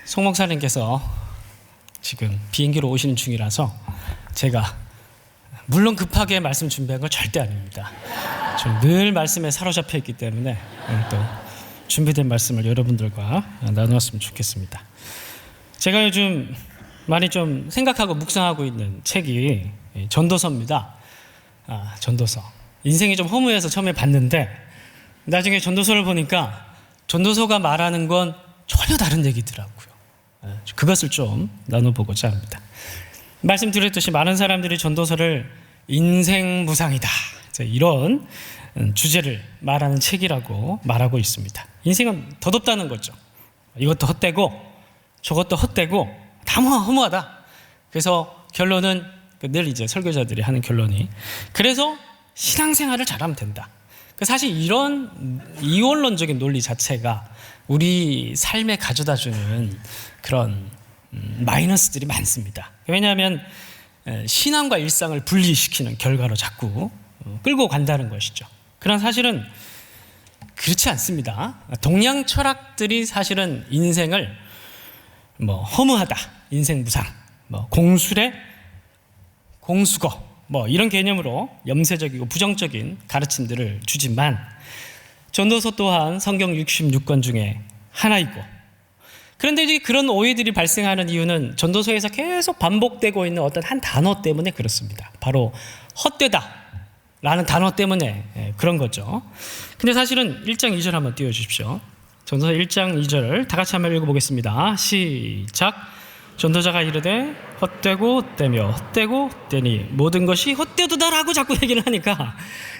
송 목사님께서 지금 비행기로 오시는 중이라서 제가 물론 급하게 말씀 준비한 건 절대 아닙니다. 좀 늘 말씀에 사로잡혀 있기 때문에 또 준비된 말씀을 여러분들과 나누었으면 좋겠습니다. 제가 요즘 많이 좀 생각하고 묵상하고 있는 책이 전도서입니다. 전도서. 인생이 좀 허무해서 처음에 봤는데 나중에 전도서를 보니까 전도서가 말하는 건 전혀 다른 얘기더라고요. 그것을 좀 나눠보고자 합니다. 말씀드렸듯이 많은 사람들이 전도서를 인생 무상이다, 이런 주제를 말하는 책이라고 말하고 있습니다. 인생은 덧없다는 거죠. 이것도 헛되고 저것도 헛되고 다 허무하다. 그래서 결론은 늘 이제 설교자들이 하는 결론이, 그래서 신앙생활을 잘하면 된다. 사실 이런 이원론적인 논리 자체가 우리 삶에 가져다주는 그런 마이너스들이 많습니다. 왜냐하면 신앙과 일상을 분리시키는 결과로 자꾸 끌고 간다는 것이죠. 그러나 사실은 그렇지 않습니다. 동양 철학들이 사실은 인생을 허무하다, 인생 무상, 공수래, 공수거 이런 개념으로 염세적이고 부정적인 가르침들을 주지만 전도서 또한 성경 66권 중에 하나이고, 그런데 이제 그런 오해들이 발생하는 이유는 전도서에서 계속 반복되고 있는 어떤 한 단어 때문에 그렇습니다. 바로 헛되다 라는 단어 때문에 그런 거죠. 근데 사실은 1장 2절 한번 띄워주십시오. 전도서 1장 2절을 다 같이 한번 읽어보겠습니다. 시작. 전도자가 이르되 헛되고 헛되며 헛되고 헛되니 모든 것이 헛되도다라고 자꾸 얘기를 하니까,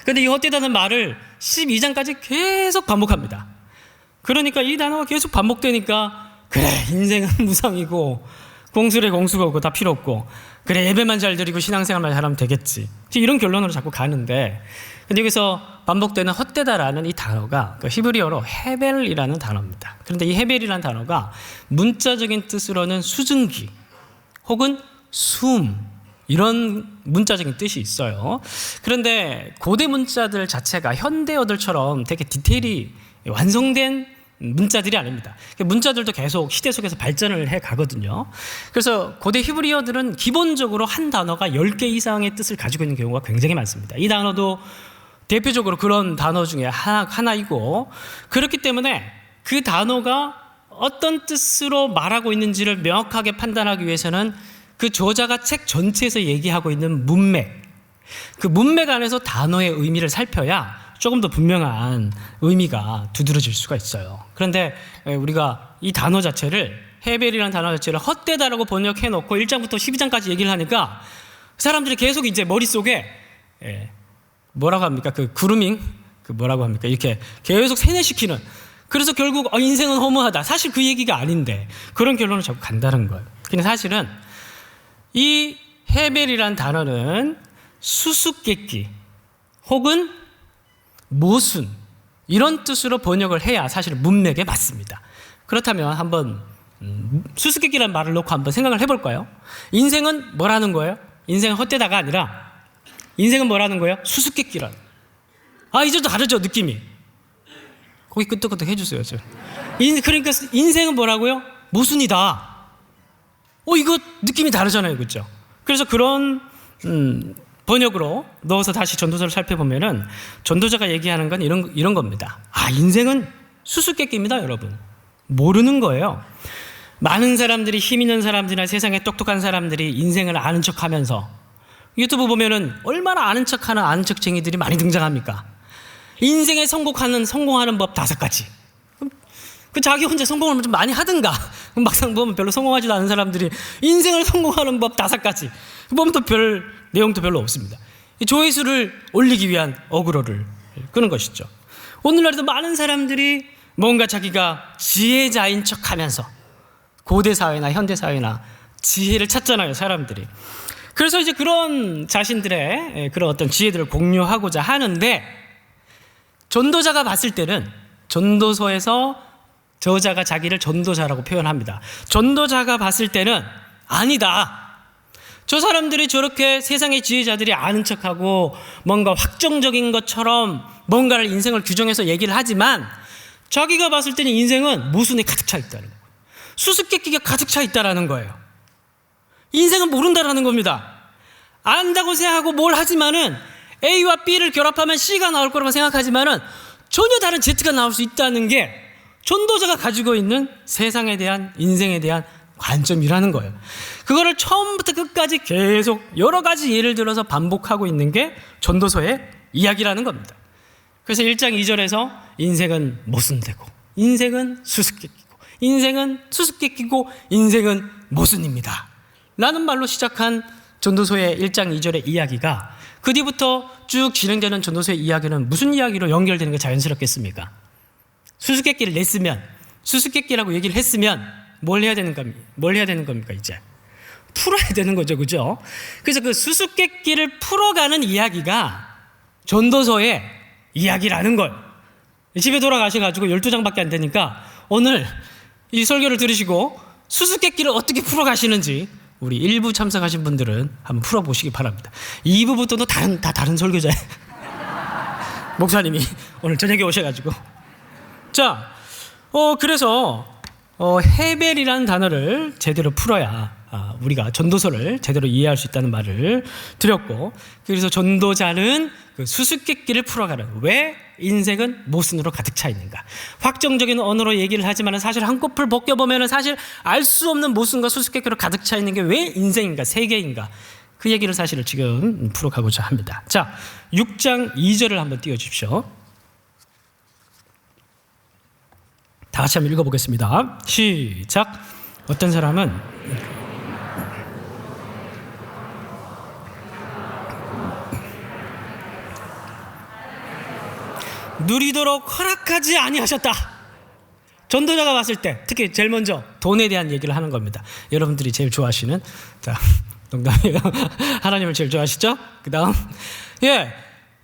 근데 이 헛되다는 말을 12장까지 계속 반복합니다. 그러니까 이 단어가 계속 반복되니까 그래, 인생은 무상이고 공수래 공수거고 다 필요 없고, 그래, 예배만 잘 드리고 신앙생활만 잘하면 되겠지, 이런 결론으로 자꾸 가는데, 근데 여기서 반복되는 헛되다라는 이 단어가 히브리어로 헤벨이라는 단어입니다. 그런데 이 헤벨이라는 단어가 문자적인 뜻으로는 수증기 혹은 숨, 이런 문자적인 뜻이 있어요. 그런데 고대 문자들 자체가 현대어들처럼 되게 디테일이 완성된 문자들이 아닙니다. 문자들도 계속 시대 속에서 발전을 해 가거든요. 그래서 고대 히브리어들은 기본적으로 한 단어가 10개 이상의 뜻을 가지고 있는 경우가 굉장히 많습니다. 이 단어도 대표적으로 그런 단어 중에 하나이고, 그렇기 때문에 그 단어가 어떤 뜻으로 말하고 있는지를 명확하게 판단하기 위해서는 그 저자가 책 전체에서 얘기하고 있는 문맥, 그 문맥 안에서 단어의 의미를 살펴야 조금 더 분명한 의미가 두드러질 수가 있어요. 그런데 우리가 이 단어 자체를, 헤벨이라는 단어 자체를 헛되다라고 번역해 놓고 1장부터 12장까지 얘기를 하니까 사람들이 계속 이제 머릿속에 뭐라고 합니까? 그 그루밍, 뭐라고 합니까? 이렇게 계속 세뇌시키는, 그래서 결국 인생은 허무하다, 사실 그 얘기가 아닌데 그런 결론을 자꾸 간다는 거예요. 근데 사실은 이 헤벨이라는 단어는 수수께끼 혹은 모순, 이런 뜻으로 번역을 해야 사실 문맥에 맞습니다. 그렇다면 한번 수수께끼라는 말을 놓고 한번 생각을 해볼까요? 인생은 뭐라는 거예요? 인생은 헛되다가 아니라 인생은 뭐라는 거예요? 수수께끼라는. 이제도 다르죠, 느낌이. 거기 끄떡끄떡 해주세요. 그러니까 인생은 뭐라고요? 모순이다. 이거 느낌이 다르잖아요, 그렇죠? 그래서 그런 번역으로 넣어서 다시 전도서를 살펴보면은 전도자가 얘기하는 건 이런 겁니다. 인생은 수수께끼입니다, 여러분. 모르는 거예요. 많은 사람들이, 힘 있는 사람들이나 세상에 똑똑한 사람들이 인생을 아는 척하면서, 유튜브 보면은 얼마나 아는 척쟁이들이 많이 등장합니까? 인생에 성공하는 법 5가지. 그 자기 혼자 성공을 좀 많이 하든가. 막상 보면 별로 성공하지도 않은 사람들이 인생을 성공하는 법 5가지. 보면 또 별 내용도 별로 없습니다. 조회수를 올리기 위한 어그로를 끄는 것이죠. 오늘날에도 많은 사람들이 뭔가 자기가 지혜자인 척하면서 고대 사회나 현대 사회나 지혜를 찾잖아요, 사람들이. 그래서 이제 그런 자신들의 그런 어떤 지혜들을 공유하고자 하는데, 전도자가 봤을 때는, 전도서에서 저자가 자기를 전도자라고 표현합니다. 전도자가 봤을 때는 아니다, 저 사람들이 저렇게 세상의 지혜자들이 아는 척하고 뭔가 확정적인 것처럼 뭔가를 인생을 규정해서 얘기를 하지만 자기가 봤을 때는 인생은 모순에 가득 차 있다는 거예요. 수수께끼가 가득 차 있다라는 거예요. 인생은 모른다라는 겁니다. 안다고 생각하고 뭘 하지만은 A와 B를 결합하면 C가 나올 거라고 생각하지만은 전혀 다른 Z가 나올 수 있다는 게 전도자가 가지고 있는 세상에 대한, 인생에 대한 관점이라는 거예요. 그거를 처음부터 끝까지 계속 여러 가지 예를 들어서 반복하고 있는 게 전도서의 이야기라는 겁니다. 그래서 1장 2절에서 인생은 모순되고, 인생은 수수께끼고, 인생은 수수께끼고, 인생은 모순입니다 라는 말로 시작한 전도서의 1장 2절의 이야기가 그 뒤부터 쭉 진행되는 전도서의 이야기는 무슨 이야기로 연결되는 게 자연스럽겠습니까? 수수께끼를 냈으면, 수수께끼라고 얘기를 했으면 뭘 해야 되는 겁니까? 이제 풀어야 되는 거죠, 그죠? 그래서 그 수수께끼를 풀어가는 이야기가 전도서의 이야기라는 걸, 집에 돌아가셔가지고 12장밖에 안 되니까 오늘 이 설교를 들으시고 수수께끼를 어떻게 풀어가시는지 우리 1부 참석하신 분들은 한번 풀어보시기 바랍니다. 2부부터도 다 다른 설교자예요. 목사님이 오늘 저녁에 오셔가지고. 자, 그래서 헤벨이라는 단어를 제대로 풀어야 우리가 전도서를 제대로 이해할 수 있다는 말을 드렸고, 그래서 전도자는 그 수수께끼를 풀어가는, 왜 인생은 모순으로 가득 차 있는가, 확정적인 언어로 얘기를 하지만 사실 한꺼풀 벗겨보면 사실 알 수 없는 모순과 수수께끼로 가득 차 있는 게 왜 인생인가, 세계인가, 그 얘기를 사실을 지금 풀어가고자 합니다. 자, 6장 2절을 한번 띄워주십시오. 다 같이 한번 읽어보겠습니다. 시작. 어떤 사람은 누리도록 허락하지 아니하셨다. 전도자가 봤을 때 특히 제일 먼저 돈에 대한 얘기를 하는 겁니다. 여러분들이 제일 좋아하시는, 자, 농담이에요. 하나님을 제일 좋아하시죠? 그 다음,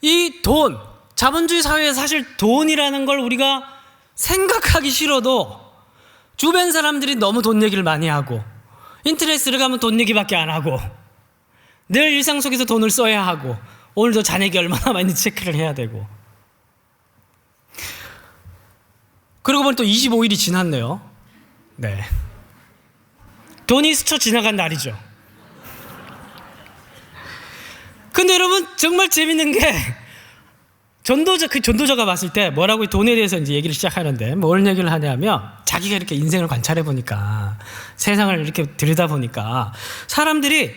이 돈, 자본주의 사회에 사실 돈이라는 걸 우리가 생각하기 싫어도 주변 사람들이 너무 돈 얘기를 많이 하고, 인터넷을 가면 돈 얘기밖에 안 하고, 늘 일상 속에서 돈을 써야 하고, 오늘도 잔액이 얼마나 많이 체크를 해야 되고, 그러고 보니 또 25일이 지났네요. 네. 돈이 스쳐 지나간 날이죠. 근데 여러분, 정말 재밌는 게, 전도자가 봤을 때 뭐라고 돈에 대해서 이제 얘기를 시작하는데, 뭘 얘기를 하냐면, 자기가 이렇게 인생을 관찰해 보니까, 세상을 이렇게 들여다보니까, 사람들이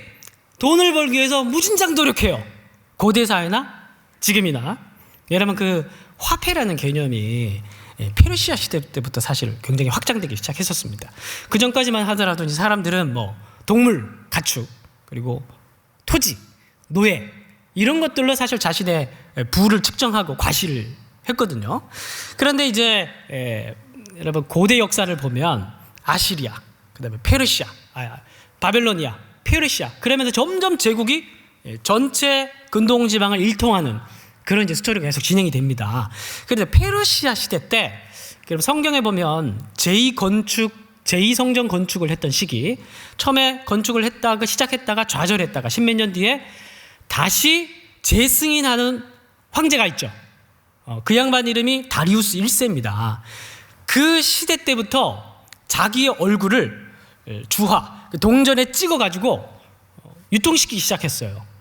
돈을 벌기 위해서 무진장 노력해요. 고대 사회나 지금이나. 여러분, 그 화폐라는 개념이 페르시아 시대 때부터 사실 굉장히 확장되기 시작했었습니다. 그 전까지만 하더라도 이제 사람들은 뭐 동물, 가축, 그리고 토지, 노예, 이런 것들로 사실 자신의 부를 측정하고 과시를 했거든요. 그런데 이제 여러분, 고대 역사를 보면 아시리아, 그다음에 페르시아, 바벨로니아, 페르시아, 그러면서 점점 제국이 전체 근동 지방을 일통하는 그런 이제 스토리가 계속 진행이 됩니다. 그런데 페르시아 시대 때, 여러분 성경에 보면 제2성전 건축을 했던 시기, 처음에 건축을 했다가 시작했다가 좌절했다가 십몇 년 뒤에 다시 재승인하는 황제가 있죠. 그 양반 이름이 다리우스 1세입니다. 그 시대 때부터 자기의 얼굴을 주화, 동전에 찍어가지고 유통시키기 시작했어요.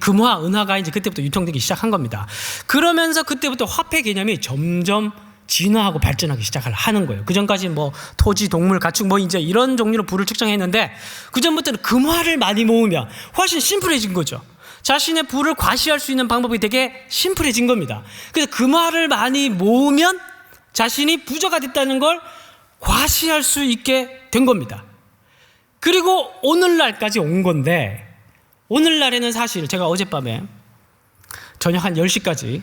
금화, 은화가 이제 그때부터 유통되기 시작한 겁니다. 그러면서 그때부터 화폐 개념이 점점 진화하고 발전하기 시작을 하는 거예요. 그 전까지 뭐 토지, 동물, 가축 뭐 이제 이런 종류로 부를 측정했는데, 그 전부터는 금화를 많이 모으면 훨씬 심플해진 거죠. 자신의 부를 과시할 수 있는 방법이 되게 심플해진 겁니다. 그래서 금화를 많이 모으면 자신이 부자가 됐다는 걸 과시할 수 있게 된 겁니다. 그리고 오늘날까지 온 건데, 오늘날에는 사실 제가 어젯밤에 저녁 한 10시까지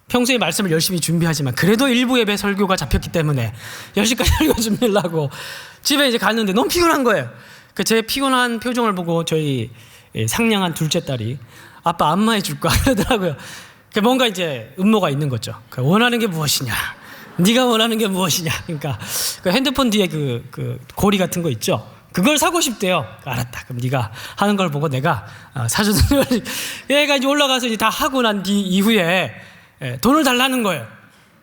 평소에 말씀을 열심히 준비하지만 그래도 일부 예배 설교가 잡혔기 때문에 10시까지 설교 준비를 하고 집에 이제 갔는데 너무 피곤한 거예요. 제 피곤한 표정을 보고 저희 상냥한 둘째 딸이 아빠 안마해 줄까 그러더라고요. 뭔가 이제 음모가 있는 거죠. 원하는 게 무엇이냐, 네가 원하는 게 무엇이냐. 그러니까 그 핸드폰 뒤에 그 고리 같은 거 있죠. 그걸 사고 싶대요. 알았다. 그럼 네가 하는 걸 보고 내가 사주는 걸. 얘가 이제 올라가서 이제 다 하고 난 뒤 이후에 돈을 달라는 거예요.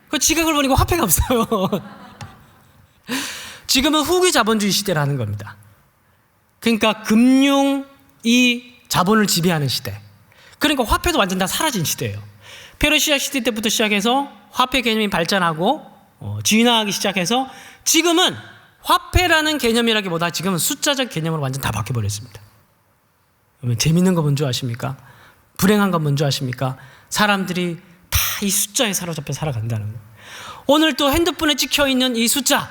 그 지갑을 보니까 화폐가 없어요. 지금은 후기 자본주의 시대라는 겁니다. 그러니까 금융이 자본을 지배하는 시대. 그러니까 화폐도 완전 다 사라진 시대예요. 페르시아 시대 때부터 시작해서 화폐 개념이 발전하고 진화하기 시작해서 지금은 화폐라는 개념이라기보다 지금은 숫자적 개념으로 완전 다 바뀌어버렸습니다. 그러면 재밌는 거 뭔지 아십니까? 불행한 건 뭔지 아십니까? 사람들이 다 이 숫자에 사로잡혀 살아간다는 거예요. 오늘 또 핸드폰에 찍혀있는 이 숫자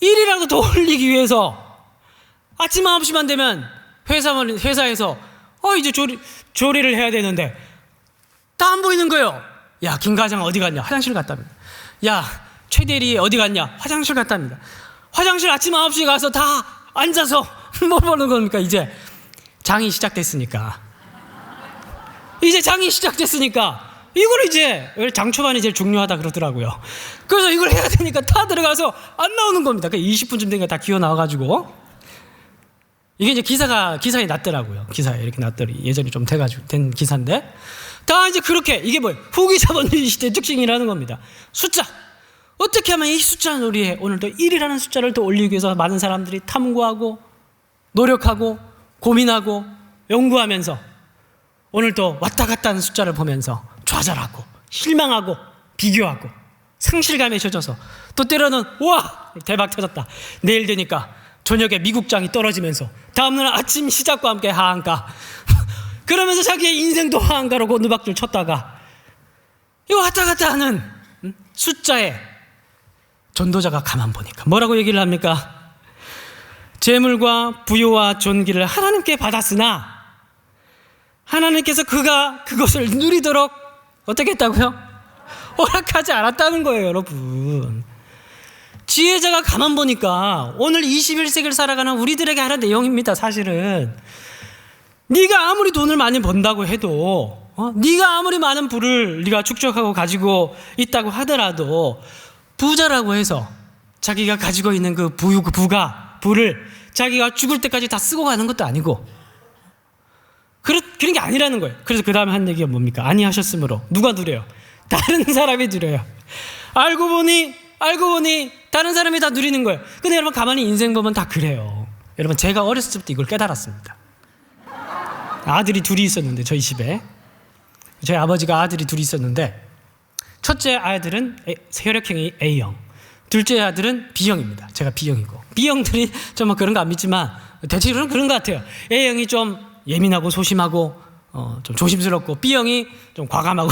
1이라도 더 올리기 위해서 아침 9시만 되면 회사에서 이제 조리를 해야 되는데 다 안 보이는 거예요. 야, 김 과장 어디 갔냐? 화장실 갔답니다. 야, 최 대리 어디 갔냐? 화장실 갔답니다. 화장실 아침 9시에 가서 다 앉아서 뭐 보는 겁니까? 이제 장이 시작됐으니까. 이걸 이제 장 초반이 제일 중요하다 그러더라고요. 그래서 이걸 해야 되니까 다 들어가서 안 나오는 겁니다. 20분쯤 되니까 다 기어 나와가지고 이게 이제 기사에 났더라고요. 기사에 이렇게 났더니 예전에 좀 된 기사인데 다 이제 그렇게 이게 뭐예요? 후기 자본주의 시대의 특징이라는 겁니다. 숫자. 어떻게 하면 이 숫자 놀이에 오늘도 1이라는 숫자를 더 올리기 위해서 많은 사람들이 탐구하고 노력하고 고민하고 연구하면서 오늘도 왔다 갔다 하는 숫자를 보면서 좌절하고 실망하고 비교하고 상실감에 젖어서 또 때로는 와 대박 터졌다. 내일 되니까 저녁에 미국장이 떨어지면서 다음날 아침 시작과 함께 하한가 그러면서 자기의 인생도 하한가로 고누박질 쳤다가 이거 왔다 갔다 하는 숫자에 전도자가 가만 보니까 뭐라고 얘기를 합니까? 재물과 부요와 존귀를 하나님께 받았으나 하나님께서 그가 그것을 누리도록 어떻게 했다고요? 허락하지 않았다는 거예요, 여러분. 지혜자가 가만 보니까 오늘 21세기를 살아가는 우리들에게 하는 내용입니다. 사실은 네가 아무리 돈을 많이 번다고 해도 네가 아무리 많은 부를 네가 축적하고 가지고 있다고 하더라도 부자라고 해서 자기가 가지고 있는 그 부를 자기가 죽을 때까지 다 쓰고 가는 것도 아니고 그런 게 아니라는 거예요. 그래서 그 다음에 한 얘기가 뭡니까? 아니하셨으므로 누가 누려요? 다른 사람이 누려요. 알고 보니 다른 사람이 다 누리는 거예요. 근데 여러분 가만히 인생 보면 다 그래요. 여러분 제가 어렸을 때부터 이걸 깨달았습니다. 아들이 둘이 있었는데 저희 집에 저희 아버지가 아들이 둘이 있었는데 첫째 아들은 혈액형이 A형, 둘째 아들은 B형입니다. 제가 B형이고 B형들이 좀 그런 거 안 믿지만 대체로는 그런 것 같아요. A형이 좀 예민하고 소심하고 좀 조심스럽고 B형이 좀 과감하고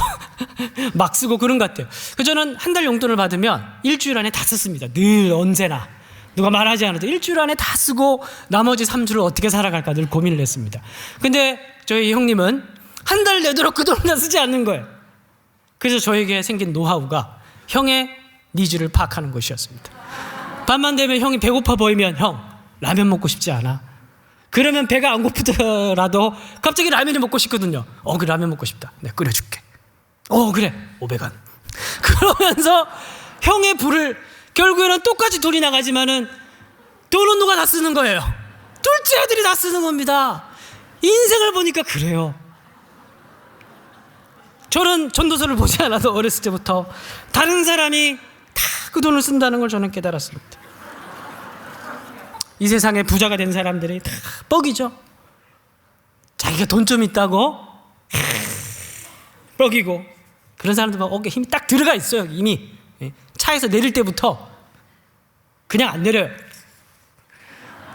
막 쓰고 그런 것 같아요. 그래서 저는 한 달 용돈을 받으면 일주일 안에 다 썼습니다. 늘 언제나 누가 말하지 않아도 일주일 안에 다 쓰고 나머지 3주를 어떻게 살아갈까 늘 고민을 했습니다. 근데 저희 형님은 한 달 내도록 그 돈을 다 쓰지 않는 거예요. 그래서 저에게 생긴 노하우가 형의 니즈를 파악하는 것이었습니다. 밤만 되면 형이 배고파 보이면 형 라면 먹고 싶지 않아? 그러면 배가 안 고프더라도 갑자기 라면이 먹고 싶거든요. 그 라면 먹고 싶다. 내가 끓여줄게. 그래 500원. 그러면서 형의 부를 결국에는 똑같이 돈이 나가지만은 돈은 누가 다 쓰는 거예요? 둘째 아들이 다 쓰는 겁니다. 인생을 보니까 그래요. 저는 전도서를 보지 않아도 어렸을 때부터 다른 사람이 다 그 돈을 쓴다는 걸 저는 깨달았습니다. 이 세상에 부자가 된 사람들이 다 뻑이죠. 자기가 돈 좀 있다고 뻑이고 그런 사람들 막 어깨에 힘이 딱 들어가 있어요. 이미 차에서 내릴 때부터 그냥 안 내려요.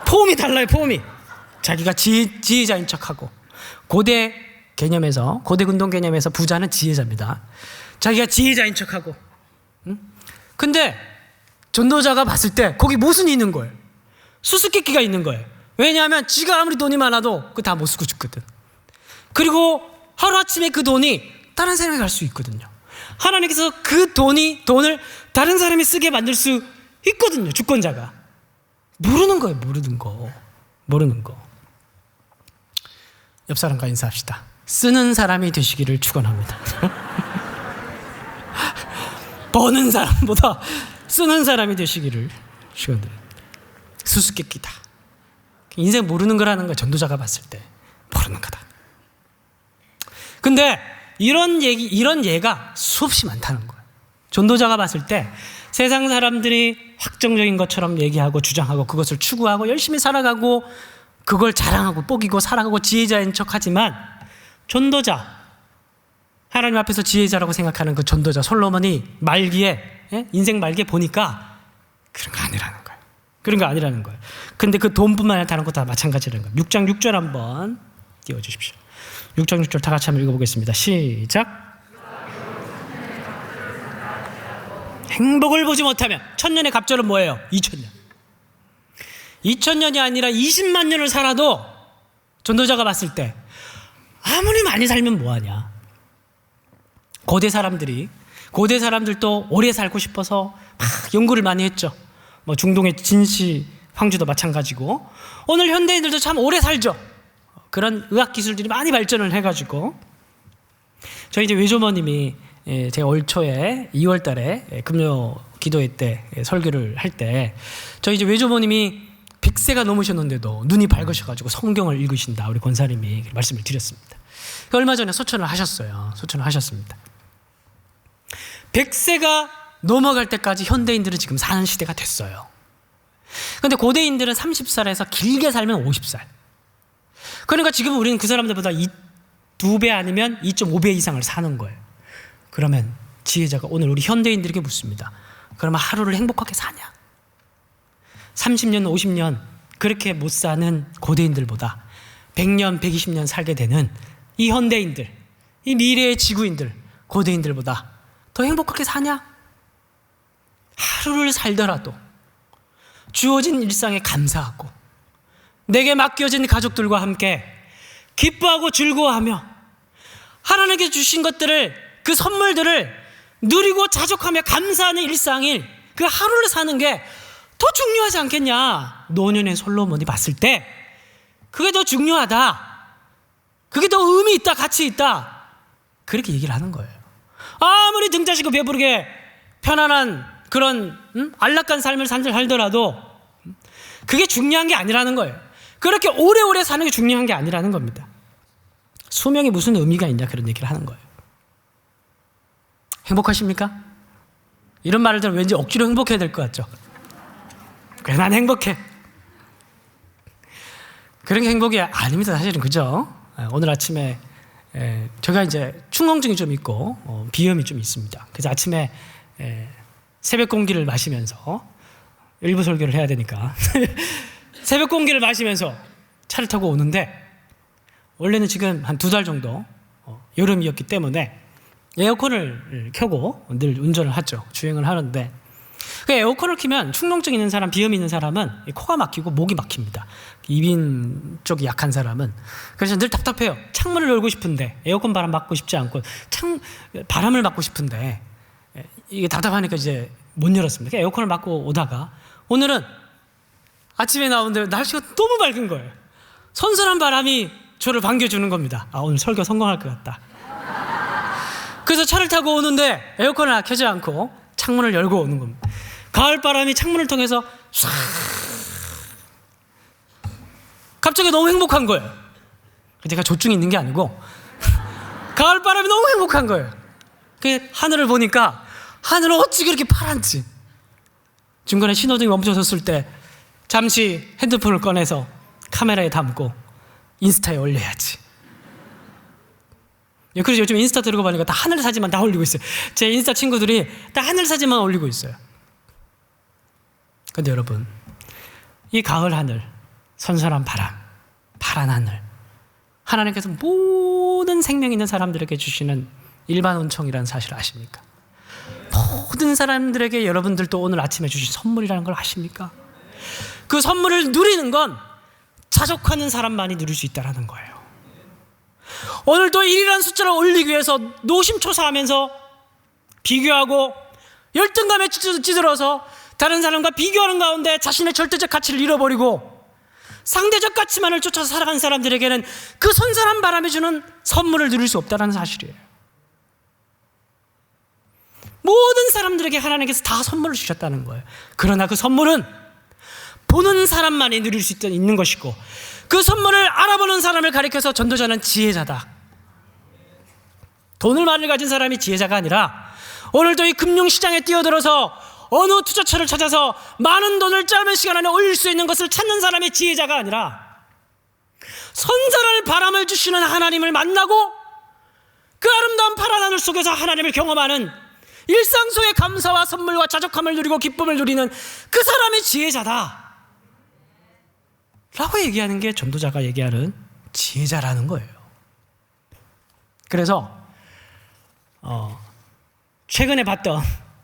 폼이 달라요. 폼이 자기가 지혜자인 척하고 고대 근동 개념에서 부자는 지혜자입니다. 자기가 지혜자인 척하고 근데 전도자가 봤을 때 거기 모순이 있는 거예요. 수수께끼가 있는 거예요. 왜냐하면 지가 아무리 돈이 많아도 그거 다 못 쓰고 죽거든. 그리고 하루아침에 그 돈이 다른 사람이 갈 수 있거든요. 하나님께서 그 돈을 다른 사람이 쓰게 만들 수 있거든요. 주권자가. 모르는 거예요. 모르는 거. 옆 사람과 인사합시다. 쓰는 사람이 되시기를 축원합니다. 버는 사람보다 쓰는 사람이 되시기를 축원드립니다. 수수께끼다. 인생 모르는 거라는 거 전도자가 봤을 때 모르는 거다. 근데 이런 예가 수없이 많다는 거예요. 전도자가 봤을 때 세상 사람들이 확정적인 것처럼 얘기하고 주장하고 그것을 추구하고 열심히 살아가고 그걸 자랑하고 뽀기고 살아가고 지혜자인 척하지만 전도자, 하나님 앞에서 지혜자라고 생각하는 그 전도자 솔로몬이 말기에, 인생 말기에 보니까 그런 거 아니라는 거예요. 그런 거 아니라는 거예요. 근데 그 돈뿐만 아니라 다른 것도 다 마찬가지라는 거예요. 6장 6절 한번 띄워주십시오. 6장 6절 다 같이 한번 읽어보겠습니다. 시작. 행복을 보지 못하면, 천년의 갑절은 뭐예요? 2000년. 2000년이 아니라 20만 년을 살아도 전도자가 봤을 때 아무리 많이 살면 뭐하냐. 고대 사람들도 오래 살고 싶어서 막 연구를 많이 했죠. 뭐 중동의 진시 황제도 마찬가지고, 오늘 현대인들도 참 오래 살죠. 그런 의학 기술들이 많이 발전을 해가지고, 저희 이제 외조모님이 제가 올 초에 2월 달에 금요 기도회 때 설교를 할 때, 저희 이제 외조모님이 100세가 넘으셨는데도 눈이 밝으셔가지고 성경을 읽으신다, 우리 권사님이 말씀을 드렸습니다. 얼마 전에 소천을 하셨습니다. 100세가 넘어갈 때까지 현대인들은 지금 사는 시대가 됐어요. 그런데 고대인들은 30살에서 길게 살면 50살. 그러니까 지금 우리는 그 사람들보다 2배 아니면 2.5배 이상을 사는 거예요. 그러면 지혜자가 오늘 우리 현대인들에게 묻습니다. 그러면 하루를 행복하게 사냐? 30년, 50년 그렇게 못 사는 고대인들보다 100년, 120년 살게 되는 이 현대인들, 이 미래의 지구인들, 고대인들보다 더 행복하게 사냐? 하루를 살더라도 주어진 일상에 감사하고 내게 맡겨진 가족들과 함께 기뻐하고 즐거워하며 하나님께 주신 것들을, 그 선물들을 누리고 자족하며 감사하는 일상일 그 하루를 사는 게 더 중요하지 않겠냐. 노년의 솔로몬이 봤을 때 그게 더 중요하다, 그게 더 의미 있다, 가치 있다, 그렇게 얘기를 하는 거예요. 아무리 등자시고 배부르게 편안한 그런 안락한 삶을 살더라도 그게 중요한 게 아니라는 거예요. 그렇게 오래오래 사는 게 중요한 게 아니라는 겁니다. 수명이 무슨 의미가 있냐, 그런 얘기를 하는 거예요. 행복하십니까? 이런 말을 들으면 왠지 억지로 행복해야 될 것 같죠? 그래, 난 행복해. 그런 게 행복이 아닙니다, 사실은. 그죠? 오늘 아침에 제가 이제 충농증이 좀 있고 비염이 좀 있습니다. 그래서 아침에 새벽 공기를 마시면서, 일부 설교를 해야 되니까 새벽 공기를 마시면서 차를 타고 오는데, 원래는 지금 한 2달 정도 여름이었기 때문에 에어컨을 켜고 늘 운전을 하죠. 주행을 하는데, 그 에어컨을 켜면 충농증 있는 사람, 비염이 있는 사람은 코가 막히고 목이 막힙니다. 이빈 쪽이 약한 사람은. 그래서 늘 답답해요. 창문을 열고 싶은데, 에어컨 바람 맞고 싶지 않고 바람을 맞고 싶은데 이게 답답하니까 이제 못 열었습니다. 에어컨을 맞고 오다가 오늘은 아침에 나오는데 날씨가 너무 밝은 거예요. 선선한 바람이 저를 반겨주는 겁니다. 아, 오늘 설교 성공할 것 같다. 그래서 차를 타고 오는데 에어컨을 켜지 않고 창문을 열고 오는 겁니다. 가을바람이 창문을 통해서 唰, 갑자기 너무 행복한 거예요. 제가 조증이 있는 게 아니고 가을바람이 너무 행복한 거예요. 그 하늘을 보니까 하늘은 어찌 그렇게 파란지. 중간에 신호등이 멈춰섰을 때 잠시 핸드폰을 꺼내서 카메라에 담고 인스타에 올려야지. 그래서 요즘 인스타 들어가 보니까 다 하늘 사진만 다 올리고 있어요. 제 인스타 친구들이 다 하늘 사진만 올리고 있어요. 근데 여러분, 이 가을 하늘, 선선한 바람, 파란 하늘, 하나님께서 모든 생명 있는 사람들에게 주시는 일반 은총이라는 사실을 아십니까? 모든 사람들에게 여러분들도 오늘 아침에 주신 선물이라는 걸 아십니까? 그 선물을 누리는 건 자족하는 사람만이 누릴 수 있다는 거예요. 오늘도 1이라는 숫자를 올리기 위해서 노심초사하면서 비교하고 열등감에 찌들어서 다른 사람과 비교하는 가운데 자신의 절대적 가치를 잃어버리고 상대적 가치만을 쫓아서 살아간 사람들에게는 그 선선한 바람이 주는 선물을 누릴 수 없다는 사실이에요. 모든 사람들에게 하나님께서 다 선물을 주셨다는 거예요. 그러나 그 선물은 보는 사람만이 누릴 수 있는 것이고, 그 선물을 알아보는 사람을 가리켜서 전도자는 지혜자다. 돈을 많이 가진 사람이 지혜자가 아니라 오늘도 이 금융시장에 뛰어들어서 어느 투자처를 찾아서 많은 돈을 짧은 시간 안에 올릴 수 있는 것을 찾는 사람이 지혜자가 아니라 선선한 바람을 주시는 하나님을 만나고 그 아름다운 파란 하늘 속에서 하나님을 경험하는 일상 속의 감사와 선물과 자족함을 누리고 기쁨을 누리는 그 사람이 지혜자다 라고 얘기하는 게 전도자가 얘기하는 지혜자라는 거예요. 그래서 최근에 봤던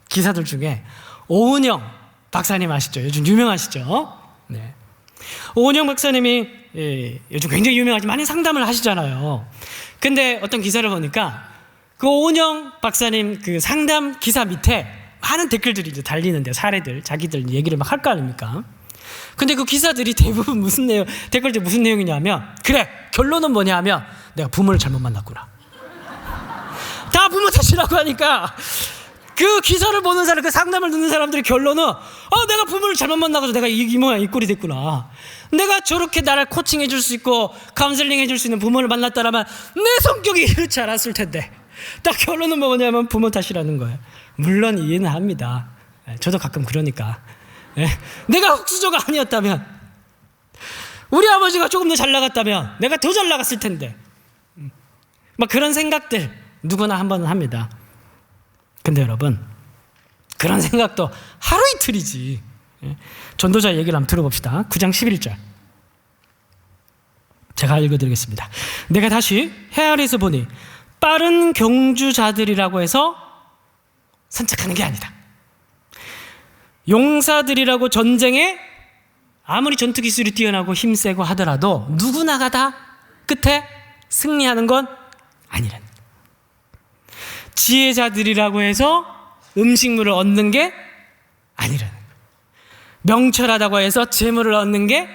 기사들 중에 오은영 박사님 아시죠? 요즘 유명하시죠? 네. 오은영 박사님이 요즘 굉장히 유명하지, 많이 상담을 하시잖아요. 근데 어떤 기사를 보니까 그 오은영 박사님 그 상담 기사 밑에 많은 댓글들이 이제 달리는데, 사례들, 자기들 얘기를 막 할 거 아닙니까? 근데 그 기사들이 대부분 댓글들 무슨 내용이냐면, 그래, 결론은 뭐냐 하면, 내가 부모를 잘못 만났구나. 다 부모 탓이라고 하니까 그 기사를 보는 사람, 그 상담을 듣는 사람들의 결론은 내가 부모를 잘못 만나가지고 내가 이 모양 이 꼴이 됐구나. 내가 저렇게 나를 코칭해 줄 수 있고 카운슬링 해줄 수 있는 부모를 만났다라면 내 성격이 이렇지 않았을 텐데. 딱 결론은 뭐냐면 부모 탓이라는 거예요. 물론 이해는 합니다. 저도 가끔 그러니까. 내가 흙수저가 아니었다면, 우리 아버지가 조금 더 잘 나갔다면 내가 더 잘 나갔을 텐데. 막 그런 생각들 누구나 한 번은 합니다. 근데 여러분, 그런 생각도 하루 이틀이지. 전도자 얘기를 한번 들어봅시다. 9장 11절 제가 읽어드리겠습니다. 내가 다시 해 아래에서 보니 빠른 경주자들이라고 해서 선착하는 게 아니다. 용사들이라고 전쟁에 아무리 전투 기술이 뛰어나고 힘세고 하더라도 누구나가 다 끝에 승리하는 건 아니라는. 지혜자들이라고 해서 음식물을 얻는 게 아니라는 거예요. 명철하다고 해서 재물을 얻는 게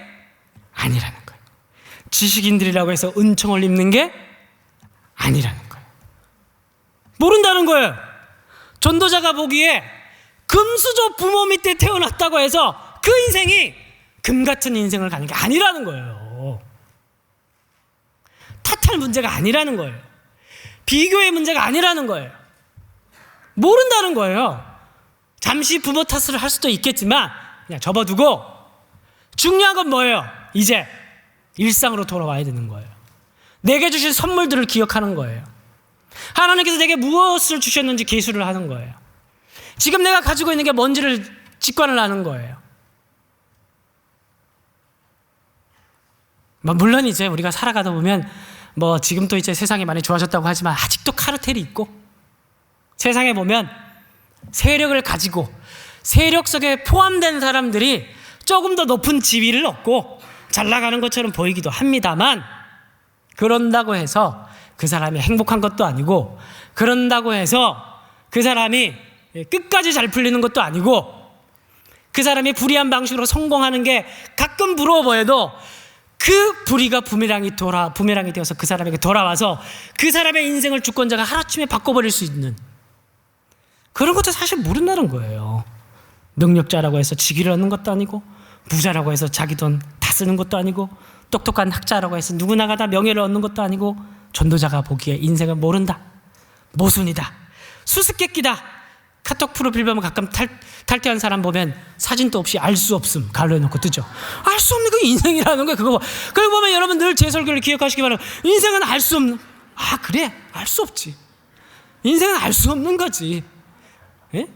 아니라는 거예요. 지식인들이라고 해서 은총을 입는 게 아니라는 거예요. 모른다는 거예요. 전도자가 보기에 금수저 부모 밑에 태어났다고 해서 그 인생이 금 같은 인생을 가는 게 아니라는 거예요. 탓할 문제가 아니라는 거예요. 비교의 문제가 아니라는 거예요. 모른다는 거예요. 잠시 부모 탓을 할 수도 있겠지만 그냥 접어두고, 중요한 건 뭐예요? 이제 일상으로 돌아와야 되는 거예요. 내게 주신 선물들을 기억하는 거예요. 하나님께서 내게 무엇을 주셨는지 계수를 하는 거예요. 지금 내가 가지고 있는 게 뭔지를 직관을 하는 거예요. 물론 이제 우리가 살아가다 보면 지금 또 이제 세상이 많이 좋아졌다고 하지만 아직도 카르텔이 있고, 세상에 보면 세력을 가지고 세력 속에 포함된 사람들이 조금 더 높은 지위를 얻고 잘 나가는 것처럼 보이기도 합니다만, 그런다고 해서 그 사람이 행복한 것도 아니고, 그런다고 해서 그 사람이 끝까지 잘 풀리는 것도 아니고, 그 사람이 불의한 방식으로 성공하는 게 가끔 부러워 보여도 그 불의가 부메랑이 되어서 그 사람에게 돌아와서 그 사람의 인생을 주권자가 하루아침에 바꿔버릴 수 있는 그런 것도 사실 모른다는 거예요. 능력자라고 해서 직위를 얻는 것도 아니고, 부자라고 해서 자기 돈 다 쓰는 것도 아니고, 똑똑한 학자라고 해서 누구나가 다 명예를 얻는 것도 아니고, 전도자가 보기에 인생을 모른다, 모순이다, 수수께끼다. 카톡 프로필 보면 가끔 탈퇴한 사람 보면 사진도 없이 알 수 없음 가로 해놓고 뜨죠. 알 수 없는 그 인생이라는 거예요. 그거 보면 여러분 늘 제 설교를 기억하시기 바랍니다. 인생은 알 수 없는, 그래, 알 수 없지. 인생은 알 수 없는 거지. 예?